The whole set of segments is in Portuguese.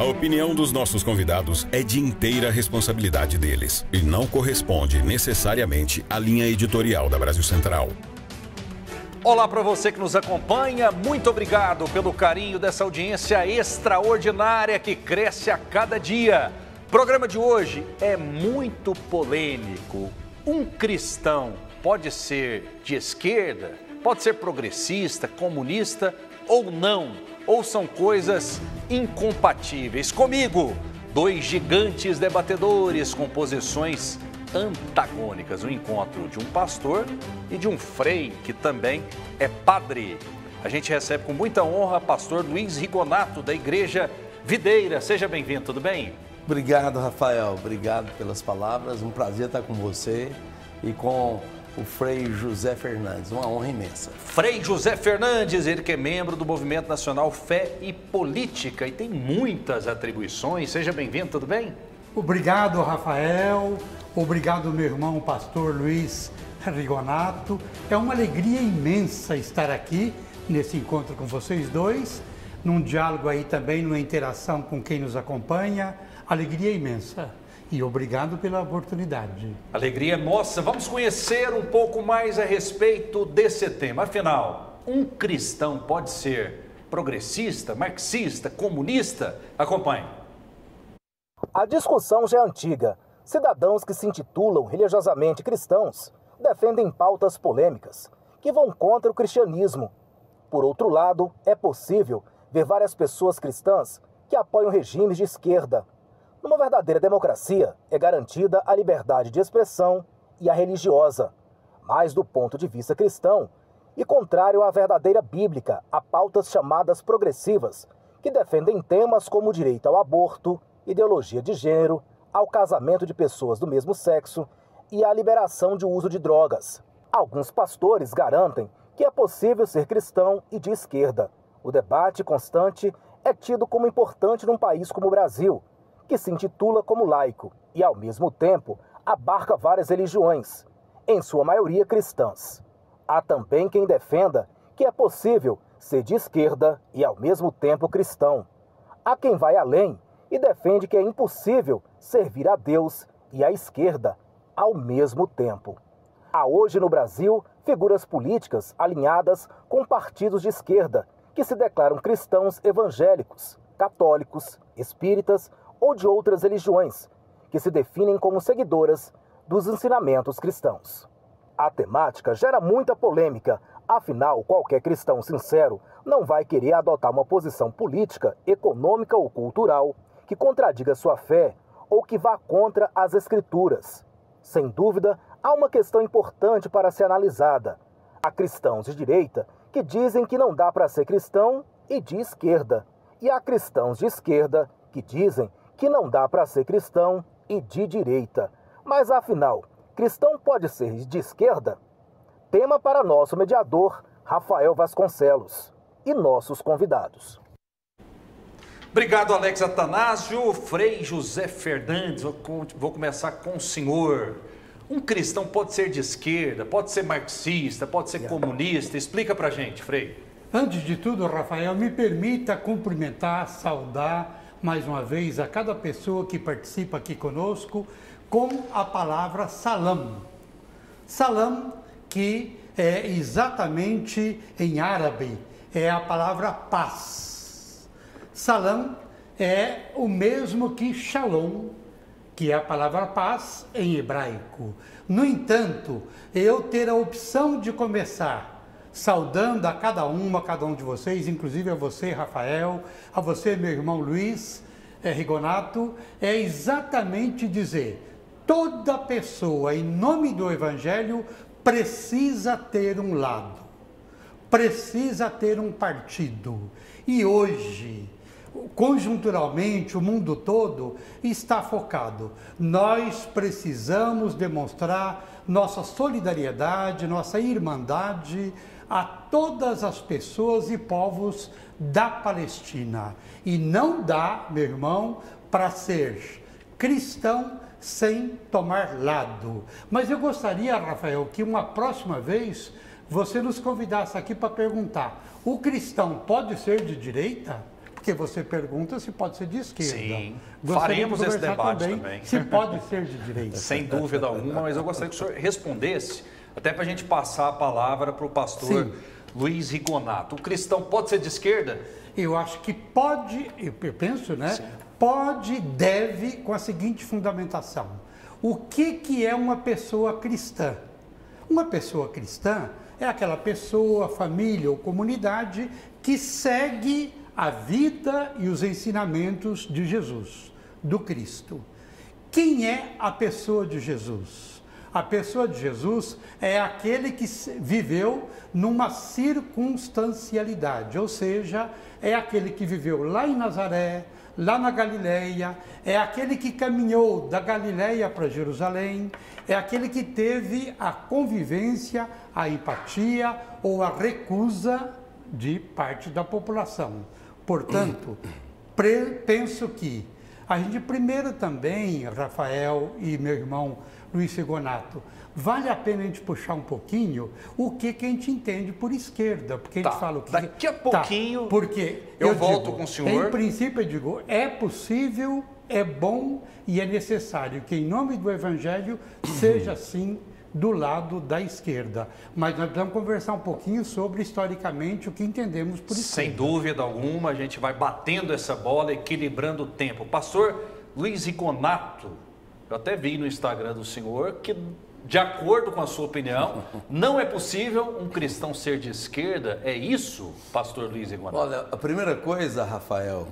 opinião dos nossos convidados é de inteira responsabilidade deles e não corresponde necessariamente à linha editorial da Brasil Central. Olá para você que nos acompanha, muito obrigado pelo carinho dessa audiência extraordinária que cresce a cada dia. O programa de hoje é muito polêmico. Um cristão pode ser de esquerda, pode ser progressista, comunista ou não, ou são coisas incompatíveis. Comigo, dois gigantes debatedores com posições antagônicas, o encontro de um pastor e de um frei que também é padre. A gente recebe com muita honra pastor Luiz Rigonato, da Igreja Videira. Seja bem-vindo, tudo bem? Obrigado, Rafael. Obrigado pelas palavras. Um prazer estar com você e com o Frei José Fernandes. Uma honra imensa. Frei José Fernandes, ele que é membro do Movimento Nacional Fé e Política e tem muitas atribuições. Seja bem-vindo, tudo bem? Obrigado, Rafael. Obrigado, meu irmão, pastor Luiz Rigonato. É uma alegria imensa estar aqui nesse encontro com vocês dois, num diálogo aí também, numa interação com quem nos acompanha. Alegria imensa. E obrigado pela oportunidade. Alegria nossa. Vamos conhecer um pouco mais a respeito desse tema. Afinal, um cristão pode ser progressista, marxista, comunista? Acompanhe. A discussão já é antiga. Cidadãos que se intitulam religiosamente cristãos defendem pautas polêmicas que vão contra o cristianismo. Por outro lado, é possível ver várias pessoas cristãs que apoiam regimes de esquerda. Numa verdadeira democracia, é garantida a liberdade de expressão e a religiosa. Mas do ponto de vista cristão, e contrário à verdadeira bíblica, há pautas chamadas progressivas, que defendem temas como o direito ao aborto, ideologia de gênero, ao casamento de pessoas do mesmo sexo e à liberação de uso de drogas. Alguns pastores garantem que é possível ser cristão e de esquerda. O debate constante é tido como importante num país como o Brasil, que se intitula como laico e, ao mesmo tempo, abarca várias religiões, em sua maioria cristãs. Há também quem defenda que é possível ser de esquerda e, ao mesmo tempo, cristão. Há quem vai além e defende que é impossível servir a Deus e à esquerda ao mesmo tempo. Há hoje no Brasil figuras políticas alinhadas com partidos de esquerda que se declaram cristãos evangélicos, católicos, espíritas ou de outras religiões, que se definem como seguidoras dos ensinamentos cristãos. A temática gera muita polêmica, afinal, qualquer cristão sincero não vai querer adotar uma posição política, econômica ou cultural que contradiga sua fé ou que vá contra as Escrituras. Sem dúvida, há uma questão importante para ser analisada. Há cristãos de direita que dizem que não dá para ser cristão e de esquerda, e há cristãos de esquerda que dizem que não dá para ser cristão e de direita. Mas afinal, cristão pode ser de esquerda? Tema para nosso mediador, Rafael Vasconcelos, e nossos convidados. Obrigado, Alex Atanásio. Frei José Fernandes, vou começar com o senhor. Um cristão pode ser de esquerda, pode ser marxista, pode ser comunista? Explica pra gente, Frei. Antes de tudo, Rafael, me permita cumprimentar, saudar mais uma vez a cada pessoa que participa aqui conosco com a palavra salam. Salam, que é exatamente em árabe, é a palavra paz. Salam é o mesmo que shalom, que é a palavra paz em hebraico. No entanto, eu ter a opção de começar saudando a cada um de vocês, inclusive a você, Rafael, a você, meu irmão Luiz Rigonato, é exatamente dizer: toda pessoa, em nome do Evangelho, precisa ter um lado, precisa ter um partido. E hoje, conjunturalmente, o mundo todo está focado. Nós precisamos demonstrar nossa solidariedade, nossa irmandade a todas as pessoas e povos da Palestina. E não dá, meu irmão, para ser cristão sem tomar lado. Mas eu gostaria, Rafael, que uma próxima vez você nos convidasse aqui para perguntar: o cristão pode ser de direita? Porque você pergunta se pode ser de esquerda. Sim, Gostaria faremos de esse conversar debate também. Se pode ser de direita. Sem dúvida alguma, mas eu gostaria que o senhor respondesse, até para a gente passar a palavra para o pastor Luiz Rigonato. O cristão pode ser de esquerda? Eu acho que pode, eu penso, né? Sim. Pode, deve, com a seguinte fundamentação. O que é uma pessoa cristã? Uma pessoa cristã é aquela pessoa, família ou comunidade que segue a vida e os ensinamentos de Jesus, do Cristo. Quem é a pessoa de Jesus? A pessoa de Jesus é aquele que viveu numa circunstancialidade, ou seja, é aquele que viveu lá em Nazaré, lá na Galileia, é aquele que caminhou da Galileia para Jerusalém, é aquele que teve a convivência, a empatia ou a recusa de parte da população. Portanto, penso que a gente primeiro também, Rafael e meu irmão Luiz Rigonato, vale a pena a gente puxar um pouquinho o que a gente entende por esquerda, porque a gente fala o que... Daqui a pouquinho porque eu volto com o senhor. Em princípio eu digo, é possível, é bom e é necessário que em nome do Evangelho seja assim do lado da esquerda. Mas nós vamos conversar um pouquinho sobre, historicamente, o que entendemos por esquerda. Sem dúvida alguma, a gente vai batendo essa bola, equilibrando o tempo. Pastor Luiz Rigonato, eu até vi no Instagram do senhor que, de acordo com a sua opinião, não é possível um cristão ser de esquerda. É isso, pastor Luiz Rigonato? Olha, a primeira coisa, Rafael,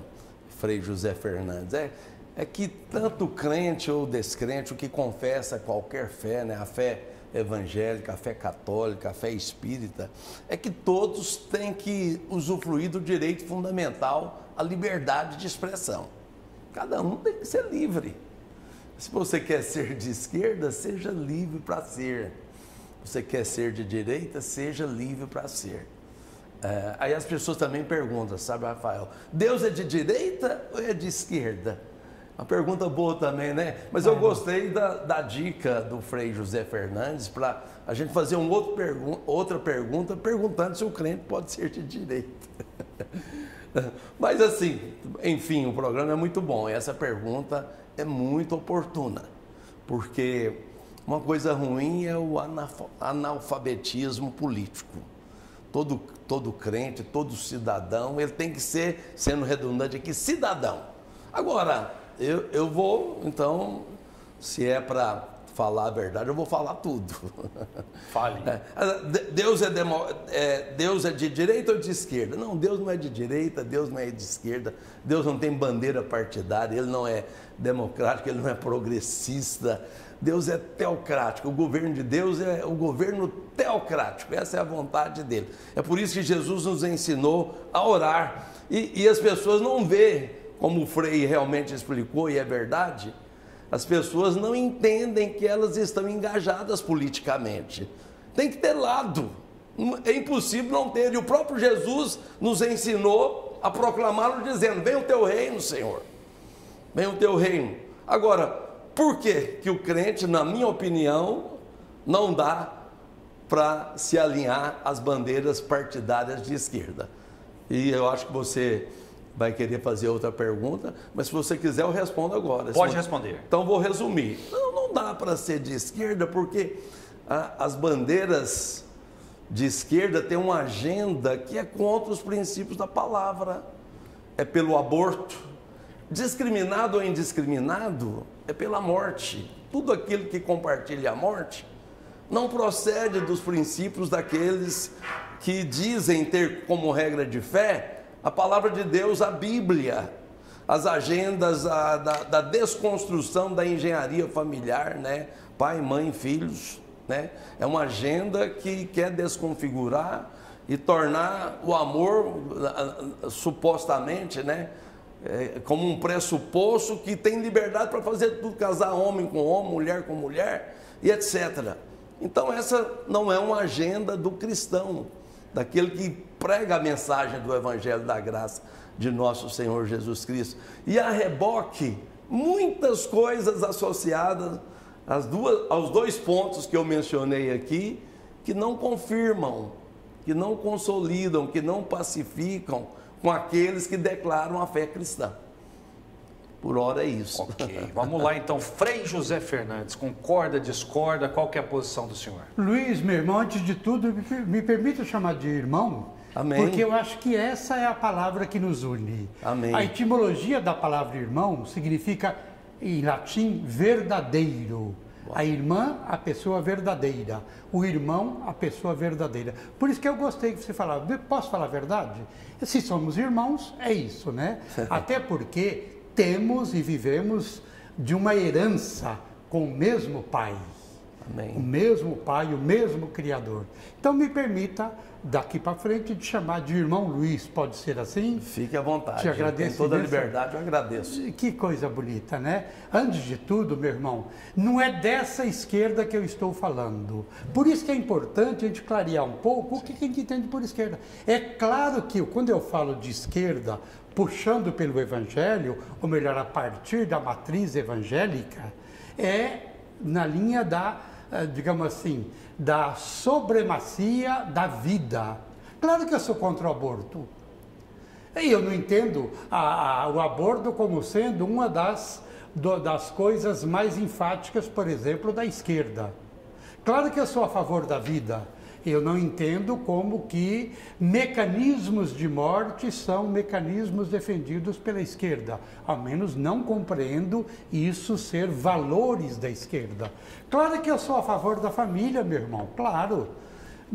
Frei José Fernandes, é que tanto crente ou descrente, o que confessa qualquer fé, né, a fé evangélica, a fé católica, a fé espírita, é que todos têm que usufruir do direito fundamental à liberdade de expressão. Cada um tem que ser livre. Se você quer ser de esquerda, seja livre para ser. Se você quer ser de direita, seja livre para ser. Aí as pessoas também perguntam, sabe, Rafael, Deus é de direita ou é de esquerda? Uma pergunta boa também, né? Mas eu gostei da dica do Frei José Fernandes para a gente fazer outra pergunta, perguntando se o crente pode ser de direita. Mas assim, enfim, o programa é muito bom. Essa pergunta é muito oportuna, porque uma coisa ruim é o analfabetismo político. Todo crente, todo cidadão, ele tem que ser, sendo redundante aqui, cidadão. Agora, eu vou, então, se é para falar a verdade, eu vou falar tudo. Fale. Deus é de direita ou de esquerda? Não, Deus não é de direita, Deus não é de esquerda, Deus não tem bandeira partidária, Ele não é democrático, Ele não é progressista, Deus é teocrático, o governo de Deus é o governo teocrático, essa é a vontade dEle. É por isso que Jesus nos ensinou a orar, e as pessoas não veem, como o Frei realmente explicou, e é verdade, as pessoas não entendem que elas estão engajadas politicamente. Tem que ter lado. É impossível não ter. E o próprio Jesus nos ensinou a proclamá-lo dizendo, vem o teu reino, Senhor. Vem o teu reino. Agora, por que o crente, na minha opinião, não dá para se alinhar às bandeiras partidárias de esquerda? E eu acho que você vai querer fazer outra pergunta, mas se você quiser eu respondo agora. Pode responder. Então vou resumir. Não dá para ser de esquerda porque as bandeiras de esquerda têm uma agenda que é contra os princípios da palavra. É pelo aborto. Discriminado ou indiscriminado é pela morte. Tudo aquilo que compartilha a morte não procede dos princípios daqueles que dizem ter como regra de fé a palavra de Deus, a Bíblia, as agendas da desconstrução da engenharia familiar, né? Pai, mãe, filhos, né? É uma agenda que quer desconfigurar e tornar o amor, supostamente, né? Como um pressuposto que tem liberdade para fazer tudo, casar homem com homem, mulher com mulher e etc. Então essa não é uma agenda do cristão, daquele que prega a mensagem do Evangelho da Graça de nosso Senhor Jesus Cristo. E a reboque, muitas coisas associadas aos dois pontos que eu mencionei aqui, que não confirmam, que não consolidam, que não pacificam, com aqueles que declaram a fé cristã. Por hora é isso. Ok, vamos lá então. Frei José Fernandes, concorda, discorda? Qual que é a posição do senhor? Luiz, meu irmão, antes de tudo, me permita chamar de irmão, Amém. porque eu acho que essa é a palavra que nos une. Amém. A etimologia da palavra irmão significa, em latim, verdadeiro. A irmã, a pessoa verdadeira. O irmão, a pessoa verdadeira. Por isso que eu gostei que você falava. Posso falar a verdade? Se somos irmãos, é isso, né? Até porque temos e vivemos de uma herança com o mesmo Pai. Amém. O mesmo Pai, o mesmo Criador. Então me permita, daqui para frente, de chamar de irmão Luiz, pode ser assim? Fique à vontade. Te agradeço. Tem toda a imensa- liberdade, eu agradeço. Que coisa bonita, né? Antes de tudo, meu irmão, não é dessa esquerda que eu estou falando. Por isso que é importante a gente clarear um pouco o que a gente entende por esquerda. É claro que quando eu falo de esquerda, puxando pelo Evangelho, ou melhor, a partir da matriz evangélica, é na linha da, digamos assim, da supremacia da vida. Claro que eu sou contra o aborto. E eu não entendo o aborto como sendo uma das coisas mais enfáticas, por exemplo, da esquerda. Claro que eu sou a favor da vida. Eu não entendo como que mecanismos de morte são mecanismos defendidos pela esquerda. Ao menos não compreendo isso ser valores da esquerda. Claro que eu sou a favor da família, meu irmão, claro.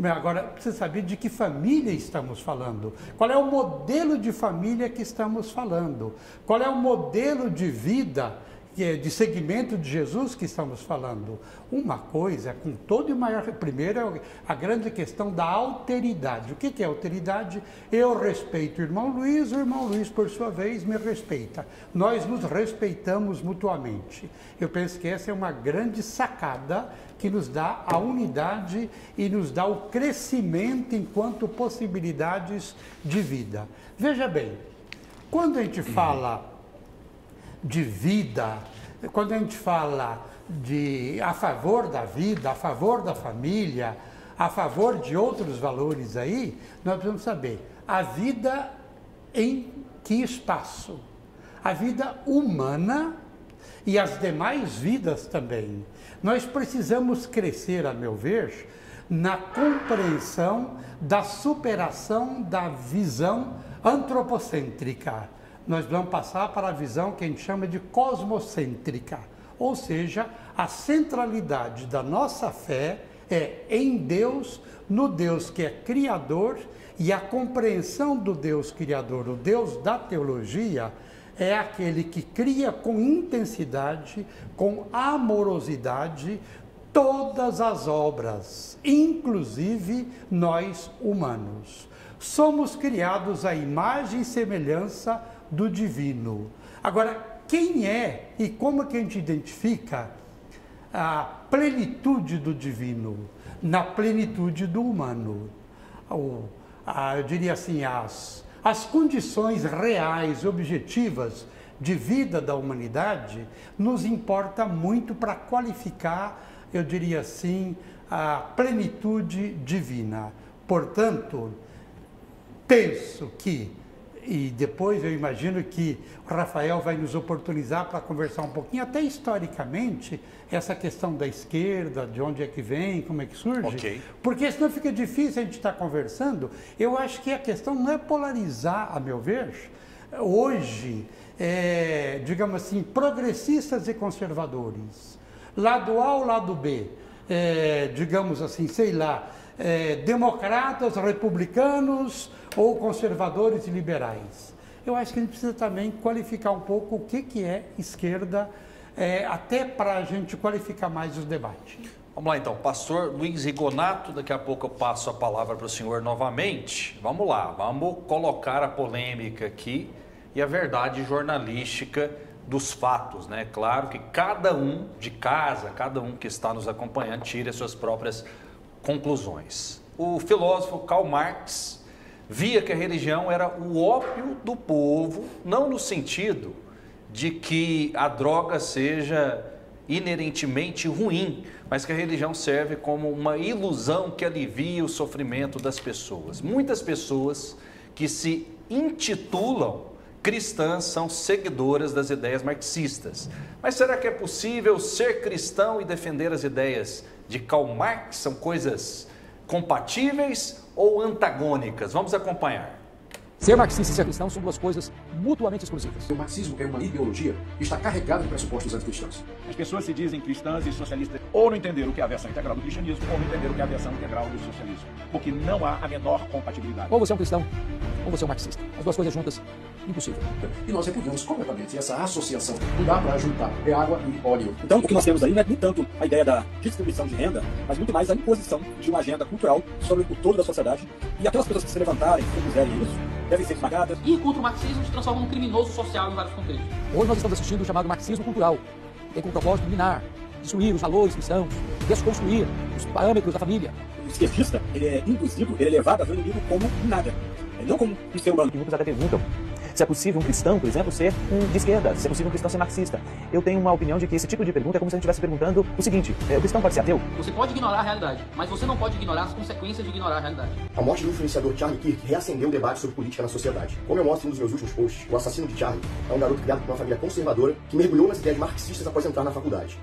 Agora, precisa saber de que família estamos falando. Qual é o modelo de família que estamos falando? Qual é o modelo de vida, de segmento de Jesus que estamos falando? Uma coisa, com todo e maior... Primeiro, a grande questão da alteridade. O que é alteridade? Eu respeito o irmão Luiz Luiz, por sua vez, me respeita. Nós nos respeitamos mutuamente. Eu penso que essa é uma grande sacada que nos dá a unidade e nos dá o crescimento enquanto possibilidades de vida. Veja bem, quando a gente fala de vida, quando a gente fala de a favor da vida, a favor da família, a favor de outros valores aí, nós precisamos saber a vida em que espaço? A vida humana e as demais vidas também. Nós precisamos crescer, a meu ver, na compreensão da superação da visão antropocêntrica. Nós vamos passar para a visão que a gente chama de cosmocêntrica, ou seja, a centralidade da nossa fé é em Deus, no Deus que é Criador, e a compreensão do Deus Criador, o Deus da teologia, é aquele que cria com intensidade, com amorosidade, todas as obras, inclusive nós humanos. Somos criados à imagem e semelhança do divino. Agora, quem é e como que a gente identifica a plenitude do divino? Na plenitude do humano. Eu diria assim, as condições reais, objetivas de vida da humanidade nos importa muito para qualificar, eu diria assim, a plenitude divina. Portanto, penso que, e depois eu imagino que o Rafael vai nos oportunizar para conversar um pouquinho, até historicamente, essa questão da esquerda, de onde é que vem, como é que surge. Okay. Porque senão fica difícil a gente estar conversando. Eu acho que a questão não é polarizar, a meu ver. Hoje, digamos assim, progressistas e conservadores. Lado A ou lado B. Digamos assim, sei lá, democratas, republicanos ou conservadores e liberais. Eu acho que a gente precisa também qualificar um pouco o que é esquerda, até para a gente qualificar mais os debates. Vamos lá então, pastor Luiz Rigonato, daqui a pouco eu passo a palavra para o senhor novamente. Vamos lá, vamos colocar a polêmica aqui e a verdade jornalística dos fatos, né? Claro que cada um de casa, cada um que está nos acompanhando, tira as suas próprias conclusões. O filósofo Karl Marx via que a religião era o ópio do povo, não no sentido de que a droga seja inerentemente ruim, mas que a religião serve como uma ilusão que alivia o sofrimento das pessoas. Muitas pessoas que se intitulam cristãs são seguidoras das ideias marxistas. Mas será que é possível ser cristão e defender as ideias de Karl Marx? São coisas compatíveis ou antagônicas? Vamos acompanhar. Ser marxista e ser cristão são duas coisas mutuamente exclusivas. O marxismo é uma ideologia que está carregada de pressupostos anticristãos. As pessoas se dizem cristãs e socialistas ou não entenderam o que é a versão integral do cristianismo ou não entenderam o que é a versão integral do socialismo. Porque não há a menor compatibilidade. Ou você é um cristão, ou você é um marxista. As duas coisas juntas, impossível. E nós repudiamos completamente essa associação. Não dá para juntar água e óleo. Então, o que nós temos aí não é nem tanto a ideia da distribuição de renda, mas muito mais a imposição de uma agenda cultural sobre o todo da sociedade. E aquelas pessoas que se levantarem, que fizerem isso, devem ser esmagadas. Ir contra o marxismo se transforma num criminoso social em vários contextos. Hoje nós estamos assistindo o chamado marxismo cultural. Tem como propósito minar, destruir os valores cristãos, desconstruir os parâmetros da família. O esquerdista, ele é induzido, ele é levado a ver o inimigo como nada, não como um ser humano. E muitos até perguntam se é possível um cristão, por exemplo, ser de esquerda, se é possível um cristão ser marxista. Eu tenho uma opinião de que esse tipo de pergunta é como se a gente estivesse perguntando o seguinte: o cristão pode ser ateu? Você pode ignorar a realidade, mas você não pode ignorar as consequências de ignorar a realidade. A morte do influenciador Charlie Kirk reacendeu o debate sobre política na sociedade. Como eu mostro em um dos meus últimos posts, o assassino de Charlie é um garoto criado por uma família conservadora que mergulhou nas ideias marxistas após entrar na faculdade.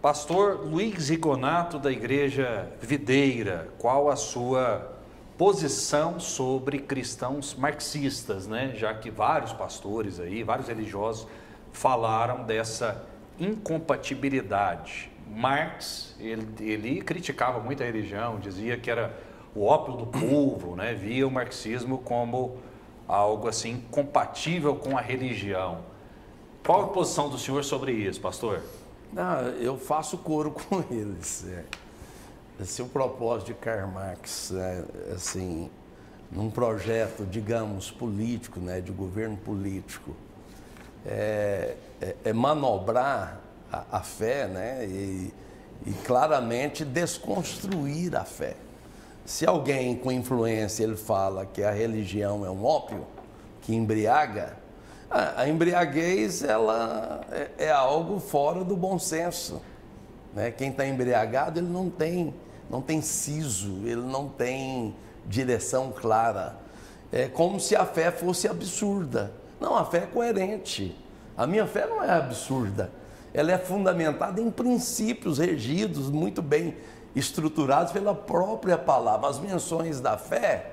Pastor Luiz Rigonato, da Igreja Videira, qual a sua posição sobre cristãos marxistas, né? Já que vários pastores aí, vários religiosos falaram dessa incompatibilidade. Marx, ele criticava muito a religião, dizia que era o ópio do povo, né? Via o marxismo como algo assim compatível com a religião. Qual a posição do senhor sobre isso, pastor? Não, eu faço coro com eles. Esse é o propósito de Karl Marx, assim, num projeto, digamos, político, né, de governo político, é manobrar a fé, né, e claramente desconstruir a fé. Se alguém com influência ele fala que a religião é um ópio que embriaga, a embriaguez ela é algo fora do bom senso, né? Quem está embriagado ele não tem siso, ele não tem direção clara. É como se a fé fosse absurda. Não, a fé é coerente. A minha fé não é absurda. Ela é fundamentada em princípios regidos, muito bem estruturados pela própria palavra. As menções da fé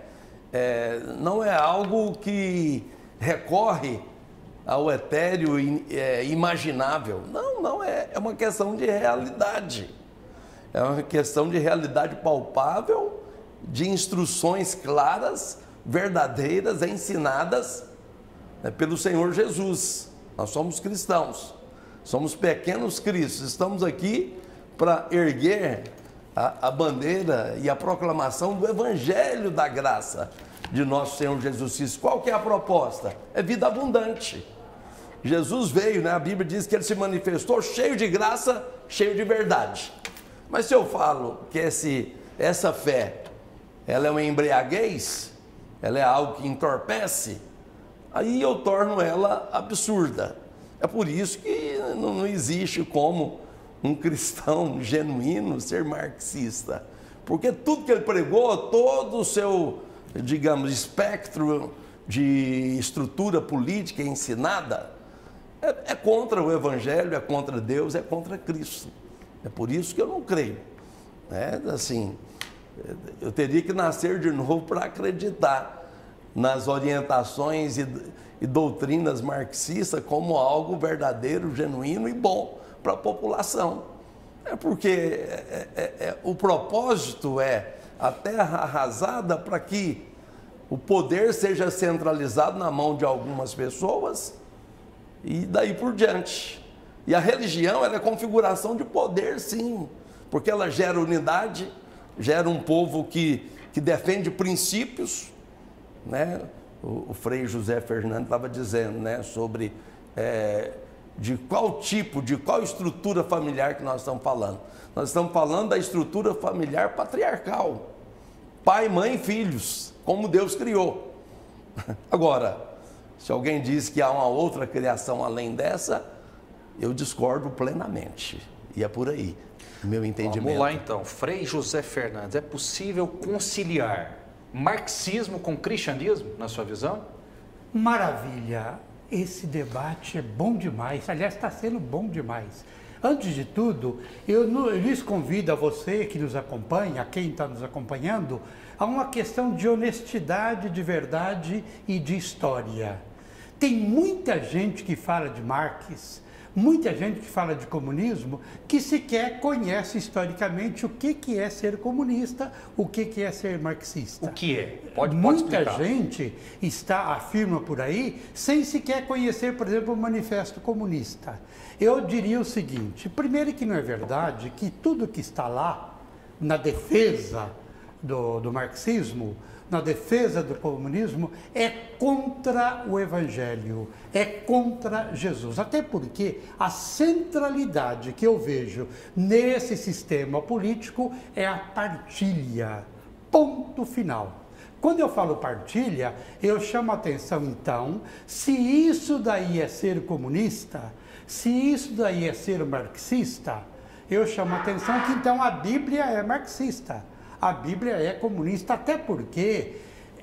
não é algo que recorre ao etéreo imaginável. Não, é uma questão de realidade. É uma questão de realidade palpável, de instruções claras, verdadeiras, ensinadas, né, pelo Senhor Jesus. Nós somos cristãos, somos pequenos cristos, estamos aqui para erguer a bandeira e a proclamação do Evangelho da graça de nosso Senhor Jesus Cristo. Qual que é a proposta? É vida abundante. Jesus veio, né? A Bíblia diz que ele se manifestou cheio de graça, cheio de verdade. Mas se eu falo que essa fé, ela é uma embriaguez, ela é algo que entorpece, aí eu torno ela absurda. É por isso que não existe como um cristão genuíno ser marxista. Porque tudo que ele pregou, todo o seu, digamos, espectro de estrutura política ensinada, é contra o Evangelho, é contra Deus, é contra Cristo. É por isso que eu não creio. Né? Assim, eu teria que nascer de novo para acreditar nas orientações e doutrinas marxistas como algo verdadeiro, genuíno e bom para a população. É porque o propósito é a terra arrasada para que o poder seja centralizado na mão de algumas pessoas e daí por diante. E a religião ela é configuração de poder, sim, porque ela gera unidade, gera um povo que defende princípios, né? O Frei José Fernandes estava dizendo, né, sobre de qual tipo, de qual estrutura familiar que nós estamos falando. Nós estamos falando da estrutura familiar patriarcal, pai, mãe, filhos, como Deus criou. Agora, se alguém diz que há uma outra criação além dessa, eu discordo plenamente. E é por aí, meu entendimento. Vamos lá então, Frei José Fernandes, é possível conciliar marxismo com cristianismo, na sua visão? Maravilha! Esse debate é bom demais, aliás, está sendo bom demais. Antes de tudo, eu lhes convido a você que nos acompanha, a quem está nos acompanhando, a uma questão de honestidade, de verdade e de história. Tem muita gente que fala de Marx, muita gente que fala de comunismo, que sequer conhece historicamente o que é ser comunista, o que é ser marxista. O que é? Pode Muita explicar. gente afirma por aí, sem sequer conhecer, por exemplo, o Manifesto Comunista. Eu diria o seguinte, primeiro que não é verdade que tudo que está lá, na defesa do marxismo, na defesa do comunismo, é contra o Evangelho, é contra Jesus. Até porque a centralidade que eu vejo nesse sistema político é a partilha. Ponto final. Quando eu falo partilha, eu chamo a atenção, então, se isso daí é ser comunista, se isso daí é ser marxista, eu chamo a atenção que, então, a Bíblia é marxista. A Bíblia é comunista, até porque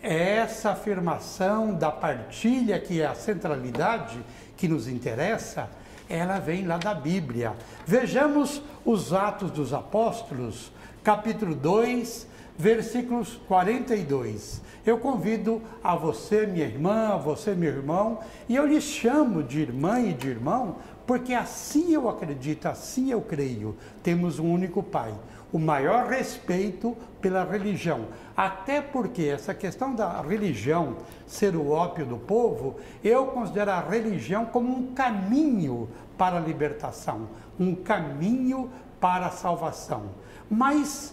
essa afirmação da partilha, que é a centralidade que nos interessa, ela vem lá da Bíblia. Vejamos os Atos dos Apóstolos, capítulo 2, versículos 42. Eu convido a você, minha irmã, a você, meu irmão, e eu lhes chamo de irmã e de irmão, porque assim eu acredito, assim eu creio. Temos um único Pai. O maior respeito pela religião. Até porque essa questão da religião ser o ópio do povo, eu considero a religião como um caminho para a libertação, um caminho para a salvação. Mas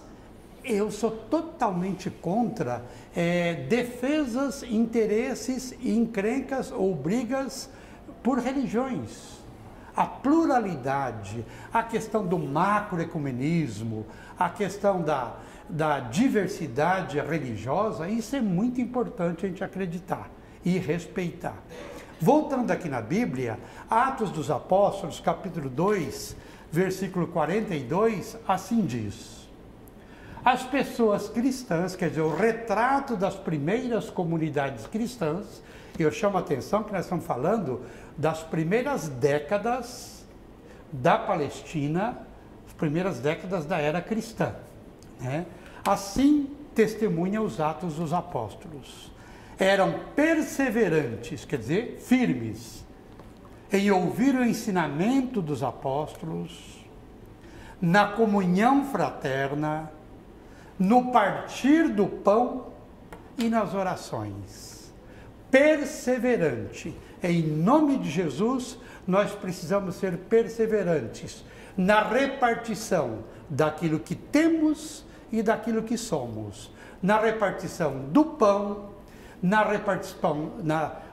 eu sou totalmente contra defesas, interesses, encrencas ou brigas por religiões. A pluralidade, a questão do macroecumenismo, a questão da diversidade religiosa, isso é muito importante a gente acreditar e respeitar. Voltando aqui na Bíblia, Atos dos Apóstolos, capítulo 2, versículo 42, assim diz: as pessoas cristãs, quer dizer, o retrato das primeiras comunidades cristãs, eu chamo a atenção que nós estamos falando das primeiras décadas da Palestina, as primeiras décadas da era cristã, né? Assim testemunha os Atos dos Apóstolos. Eram perseverantes, quer dizer, firmes, em ouvir o ensinamento dos apóstolos, na comunhão fraterna, no partir do pão e nas orações. Perseverante. Em nome de Jesus, nós precisamos ser perseverantes na repartição daquilo que temos e daquilo que somos. Na repartição do pão, na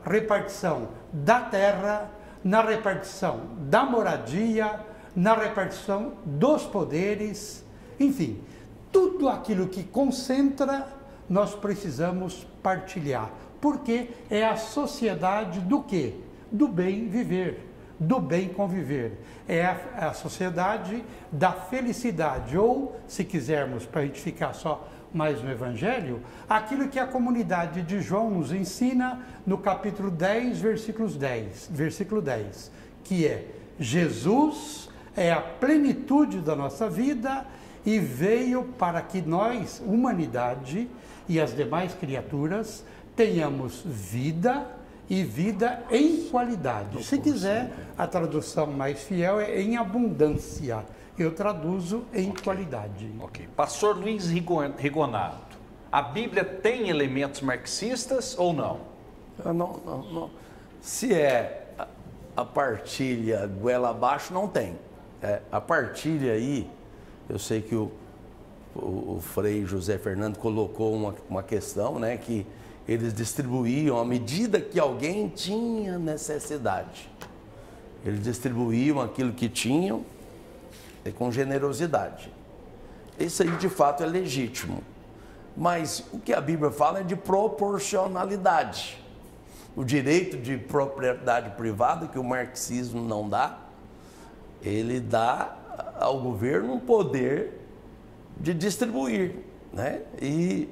repartição da terra, na repartição da moradia, na repartição dos poderes, enfim, tudo aquilo que concentra, nós precisamos partilhar. Porque é a sociedade do quê? Do bem viver, do bem conviver. É a sociedade da felicidade, ou, se quisermos, para a gente ficar só mais no Evangelho, aquilo que a comunidade de João nos ensina no capítulo 10, versículo 10, que é: Jesus é a plenitude da nossa vida e veio para que nós, humanidade e as demais criaturas, tenhamos vida e vida em qualidade. Se quiser, a tradução mais fiel é em abundância. Eu traduzo em qualidade. Ok. Pastor Luiz Rigonato, a Bíblia tem elementos marxistas ou não? Não. Se é a partilha goela abaixo, não tem. A partilha aí, eu sei que o Frei José Fernando colocou uma questão, né, que eles distribuíam à medida que alguém tinha necessidade. Eles distribuíam aquilo que tinham com generosidade. Isso aí, de fato, é legítimo. Mas o que a Bíblia fala é de proporcionalidade. O direito de propriedade privada, que o marxismo não dá, ele dá ao governo um poder de distribuir, né? E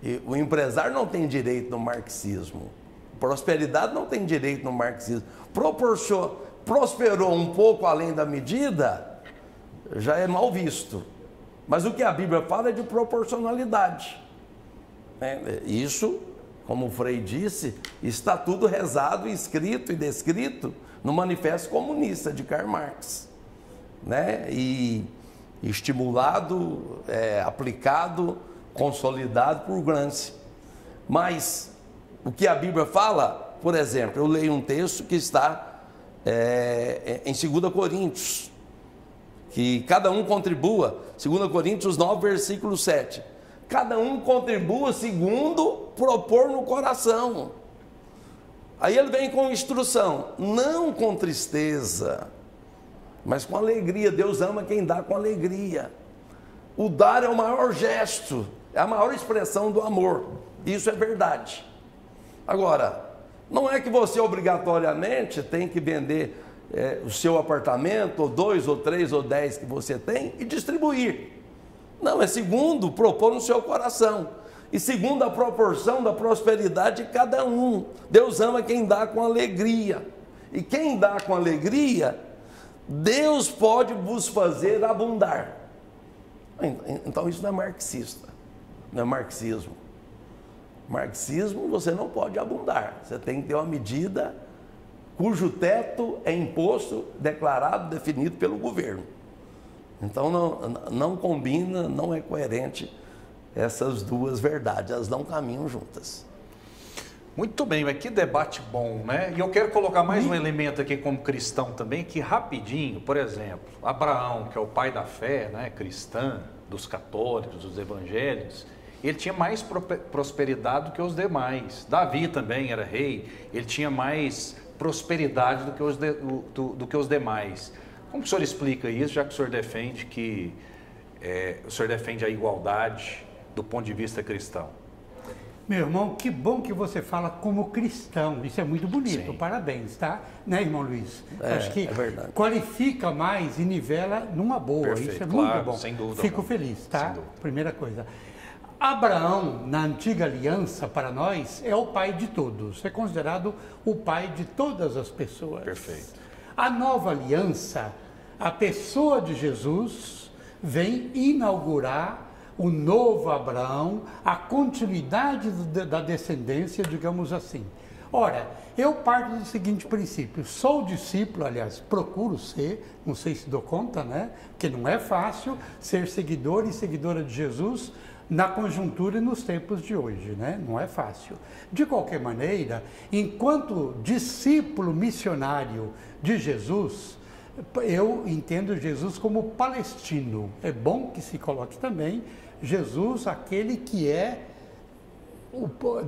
E o empresário não tem direito no marxismo. Prosperidade não tem direito no marxismo. Prosperou um pouco além da medida, já é mal visto. Mas o que a Bíblia fala é de proporcionalidade. Isso, como o Frei disse, está tudo rezado, escrito e descrito no Manifesto Comunista de Karl Marx. E estimulado, aplicado, consolidado por Gramsci. Mas o que a Bíblia fala, por exemplo, eu leio um texto que está em 2 Coríntios, que cada um contribua, 2 Coríntios 9, versículo 7. Cada um contribua segundo propor no coração. Aí ele vem com instrução, não com tristeza, mas com alegria. Deus ama quem dá com alegria. O dar é o maior gesto, é a maior expressão do amor. Isso é verdade. Agora, não é que você obrigatoriamente tem que vender o seu apartamento, ou 2, ou 3, ou 10 que você tem e distribuir. Não, é segundo propor no seu coração. E segundo a proporção da prosperidade de cada um. Deus ama quem dá com alegria. E quem dá com alegria, Deus pode vos fazer abundar. Então isso não é marxista, não é marxismo. Marxismo você não pode abundar, você tem que ter uma medida cujo teto é imposto, declarado, definido pelo governo. Então não combina, não é coerente essas duas verdades, elas não caminham juntas. Muito bem, mas que debate bom, né? E eu quero colocar mais um elemento aqui como cristão também, que rapidinho, por exemplo, Abraão, que é o pai da fé, né, cristã, dos católicos, dos evangélicos, ele tinha mais prosperidade do que os demais. Davi também era rei, ele tinha mais prosperidade do que os demais. Como o senhor explica isso, já que o senhor defende a igualdade do ponto de vista cristão? Meu irmão, que bom que você fala como cristão. Isso é muito bonito. Sim. Parabéns, tá? Né, irmão Luiz? Acho que qualifica mais e nivela numa boa. Perfeito, isso é claro, muito bom. Sem dúvida. Fico feliz, tá? Primeira coisa. Abraão, na antiga aliança, para nós, é o pai de todos. É considerado o pai de todas as pessoas. Perfeito. A nova aliança, a pessoa de Jesus, vem inaugurar o novo Abraão, a continuidade da descendência, digamos assim. Ora, eu parto do seguinte princípio, sou discípulo, aliás, procuro ser, não sei se dou conta, né? Porque não é fácil ser seguidor e seguidora de Jesus na conjuntura e nos tempos de hoje, né? Não é fácil. De qualquer maneira, enquanto discípulo missionário de Jesus, eu entendo Jesus como palestino. É bom que se coloque também Jesus, aquele que é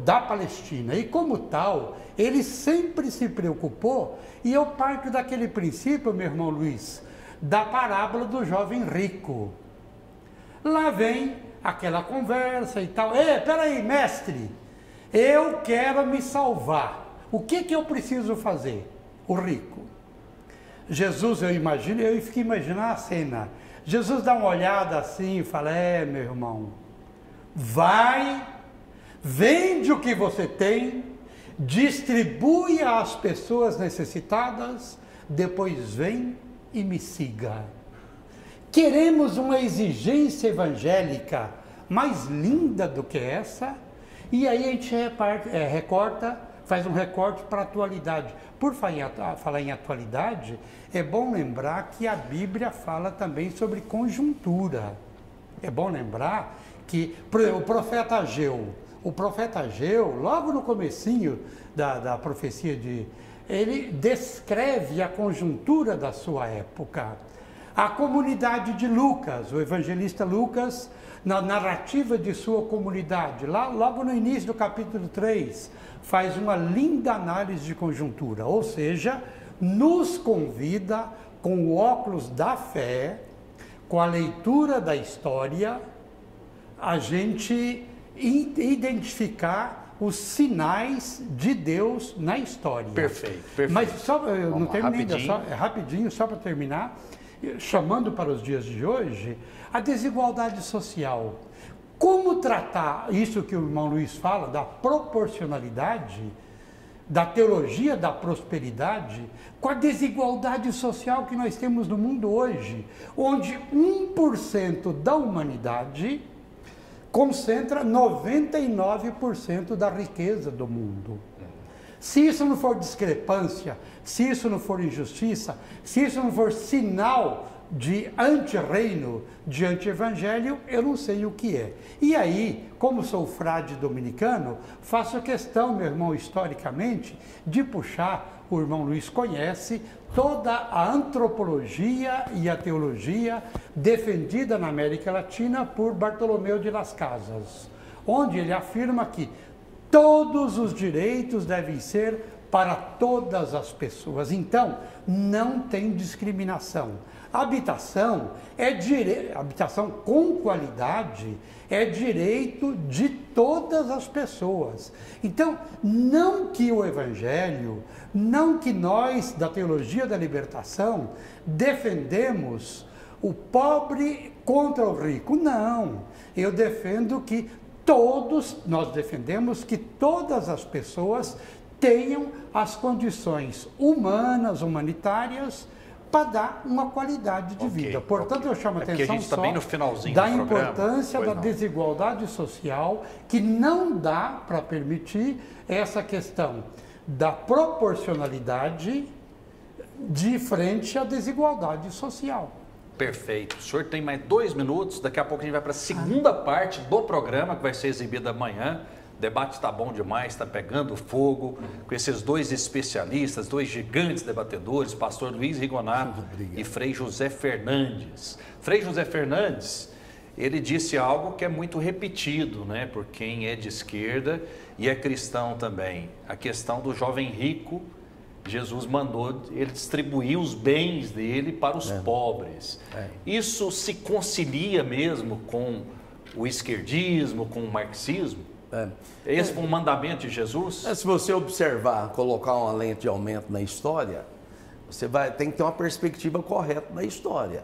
da Palestina. E como tal, ele sempre se preocupou, e eu parto daquele princípio, meu irmão Luiz, da parábola do jovem rico. Lá vem aquela conversa e tal. Peraí, mestre, eu quero me salvar. O que eu preciso fazer? O rico. Jesus, eu fico imaginando a cena. Jesus dá uma olhada assim e fala, meu irmão, vai, vende o que você tem, distribui às pessoas necessitadas, depois vem e me siga. Queremos uma exigência evangélica mais linda do que essa, e aí a gente recorta, faz um recorte para a atualidade. Por falar em atualidade, é bom lembrar que a Bíblia fala também sobre conjuntura. É bom lembrar que o profeta Ageu, logo no comecinho da profecia ele descreve a conjuntura da sua época. A comunidade de Lucas, o evangelista Lucas, na narrativa de sua comunidade, logo no início do capítulo 3, faz uma linda análise de conjuntura, ou seja, nos convida, com o óculos da fé, com a leitura da história, a gente identificar os sinais de Deus na história. Perfeito. Mas só, eu não terminei ainda, rapidinho, só para terminar, chamando para os dias de hoje, a desigualdade social. Como tratar isso que o irmão Luiz fala, da proporcionalidade, da teologia da prosperidade, com a desigualdade social que nós temos no mundo hoje, onde 1% da humanidade concentra 99% da riqueza do mundo. Se isso não for discrepância, se isso não for injustiça, se isso não for sinal de anti-reino, de anti-evangelho, eu não sei o que é. E aí, como sou frade dominicano, faço questão, meu irmão, historicamente, de puxar, o irmão Luiz conhece, toda a antropologia e a teologia defendida na América Latina por Bartolomeu de Las Casas, onde ele afirma que todos os direitos devem ser para todas as pessoas. Então, não tem discriminação. Habitação habitação com qualidade é direito de todas as pessoas. Então, não que o Evangelho, não que nós da teologia da libertação defendemos o pobre contra o rico. Não, eu defendo que nós defendemos que todas as pessoas tenham as condições humanas, humanitárias, para dar uma qualidade de vida. Portanto, eu chamo a atenção só da importância da desigualdade social, que não dá para permitir essa questão da proporcionalidade de frente à desigualdade social. Perfeito. O senhor tem mais 2 minutos, daqui a pouco a gente vai para a segunda parte do programa, que vai ser exibida amanhã. O debate está bom demais, está pegando fogo, com esses 2 especialistas, 2 gigantes debatedores, pastor Luiz Rigonato e Frei José Fernandes. Frei José Fernandes, ele disse algo que é muito repetido, né, por quem é de esquerda e é cristão também, a questão do jovem rico. Jesus mandou ele distribuir os bens dele para os pobres. Isso se concilia mesmo com o esquerdismo, com o marxismo? Esse foi um mandamento de Jesus? Se você observar, colocar uma lente de aumento na história, você tem que ter uma perspectiva correta da história.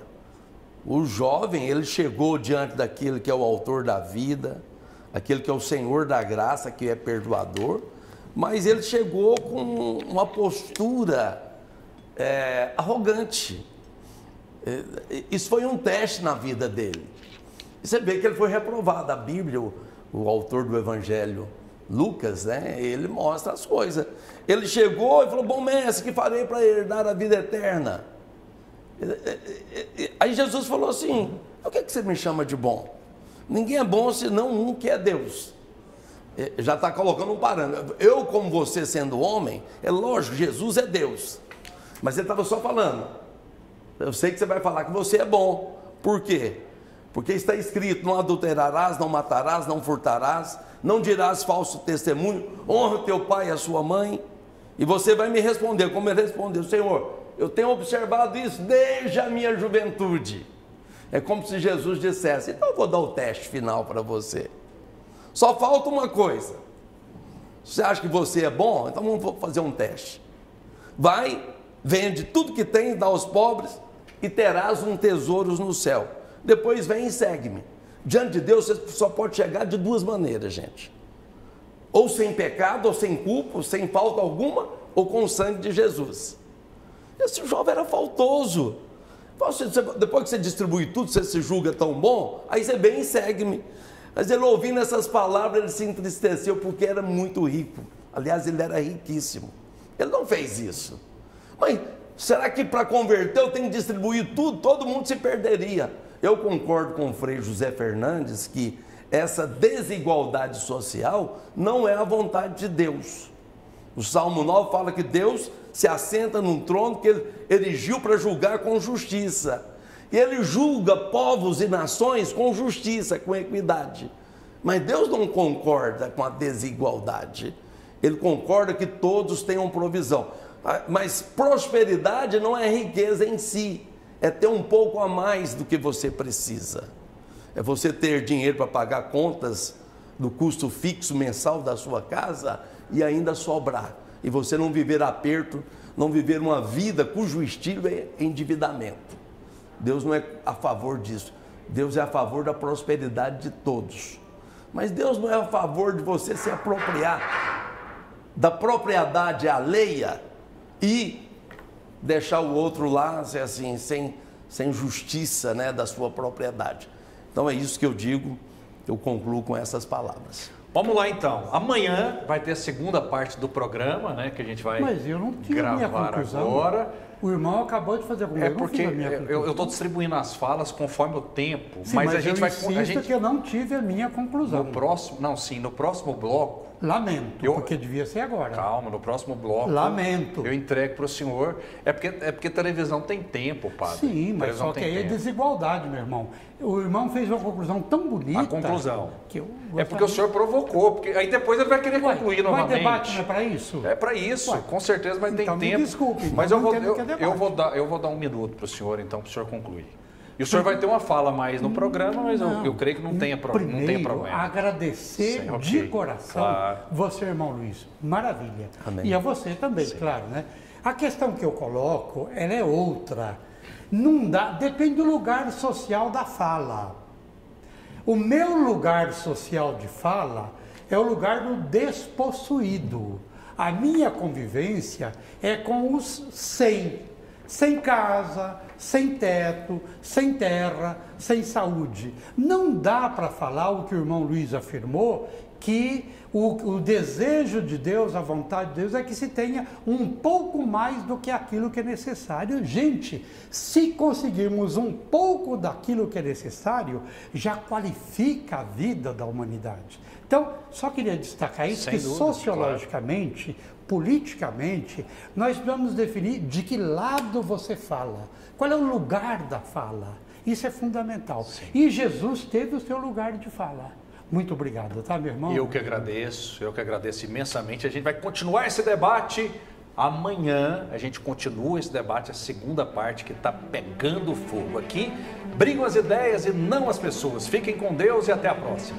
O jovem, ele chegou diante daquele que é o autor da vida, aquele que é o Senhor da graça, que é perdoador, mas ele chegou com uma postura arrogante. Isso foi um teste na vida dele. Você vê que ele foi reprovado. A Bíblia, o autor do Evangelho, Lucas, né, ele mostra as coisas. Ele chegou e falou: bom mestre, que farei para herdar a vida eterna? Aí Jesus falou assim: o que é que você me chama de bom? Ninguém é bom senão um que é Deus. Já está colocando um parâmetro. Eu, como você sendo homem, é lógico, Jesus é Deus. Mas ele estava só falando: eu sei que você vai falar que você é bom. Por quê? Porque está escrito: não adulterarás, não matarás, não furtarás, não dirás falso testemunho, honra teu pai e a sua mãe. E você vai me responder, como ele respondeu: Senhor, eu tenho observado isso desde a minha juventude. É como se Jesus dissesse: então eu vou dar o teste final para você. Só falta uma coisa. Você acha que você é bom? Então vamos fazer um teste. Vai, vende tudo que tem, dá aos pobres e terás um tesouro no céu. Depois vem e segue-me. Diante de Deus você só pode chegar de 2 maneiras, gente. Ou sem pecado, ou sem culpa, ou sem falta alguma, ou com o sangue de Jesus. Esse jovem era faltoso. Depois que você distribui tudo, você se julga tão bom, aí você vem e segue-me. Mas ele, ouvindo essas palavras, ele se entristeceu porque era muito rico. Aliás, ele era riquíssimo. Ele não fez isso. Mas será que para converter eu tenho que distribuir tudo? Todo mundo se perderia. Eu concordo com o Frei José Fernandes que essa desigualdade social não é a vontade de Deus. O Salmo 9 fala que Deus se assenta num trono que ele erigiu para julgar com justiça. E ele julga povos e nações com justiça, com equidade. Mas Deus não concorda com a desigualdade. Ele concorda que todos tenham provisão. Mas prosperidade não é riqueza em si. É ter um pouco a mais do que você precisa. É você ter dinheiro para pagar contas do custo fixo mensal da sua casa e ainda sobrar. E você não viver aperto, não viver uma vida cujo estilo é endividamento. Deus não é a favor disso. Deus é a favor da prosperidade de todos. Mas Deus não é a favor de você se apropriar da propriedade alheia e deixar o outro lá, assim, sem justiça, né, da sua propriedade. Então é isso que eu digo, eu concluo com essas palavras. Vamos lá então, amanhã vai ter a segunda parte do programa, né, que a gente vai Mas eu não tive a minha conclusão. Agora. O irmão acabou de fazer a conclusão. É porque eu estou distribuindo as falas conforme o tempo, sim, mas a gente vai... insisto que eu não tive a minha conclusão. No próximo bloco... Lamento, porque devia ser agora. Calma, no próximo bloco... Lamento. Eu entrego para o senhor. É porque televisão tem tempo, padre. Sim, mas só que aí é desigualdade, meu irmão. O irmão fez uma conclusão tão bonita... A conclusão. Que é porque o senhor provocou, porque aí depois ele vai querer concluir novamente. Mas debate não é para isso? É para isso, com certeza, mas então, tem tempo. Me desculpe, mas eu vou dar um minuto para o senhor, então, para o senhor concluir. E o senhor vai ter uma fala mais no programa, mas eu creio que não tenha problema. Agradecer de coração você, irmão Luiz. Maravilha. Amém. E a você também, claro, né? A questão que eu coloco, ela é outra. Não dá, depende do lugar social da fala. O meu lugar social de fala é o lugar do despossuído. A minha convivência é com os sem casa, sem teto, sem terra, sem saúde. Não dá para falar o que o irmão Luiz afirmou, que o desejo de Deus, a vontade de Deus é que se tenha um pouco mais do que aquilo que é necessário. Gente, se conseguirmos um pouco daquilo que é necessário, já qualifica a vida da humanidade. Então, só queria destacar isso, sociologicamente, politicamente, nós precisamos definir de que lado você fala, qual é o lugar da fala. Isso é fundamental. Sim. E Jesus teve o seu lugar de fala. Muito obrigado, tá, meu irmão? Eu que agradeço imensamente. A gente vai continuar esse debate. Amanhã a gente continua esse debate, a segunda parte que está pegando fogo aqui. Brigam as ideias e não as pessoas. Fiquem com Deus e até a próxima.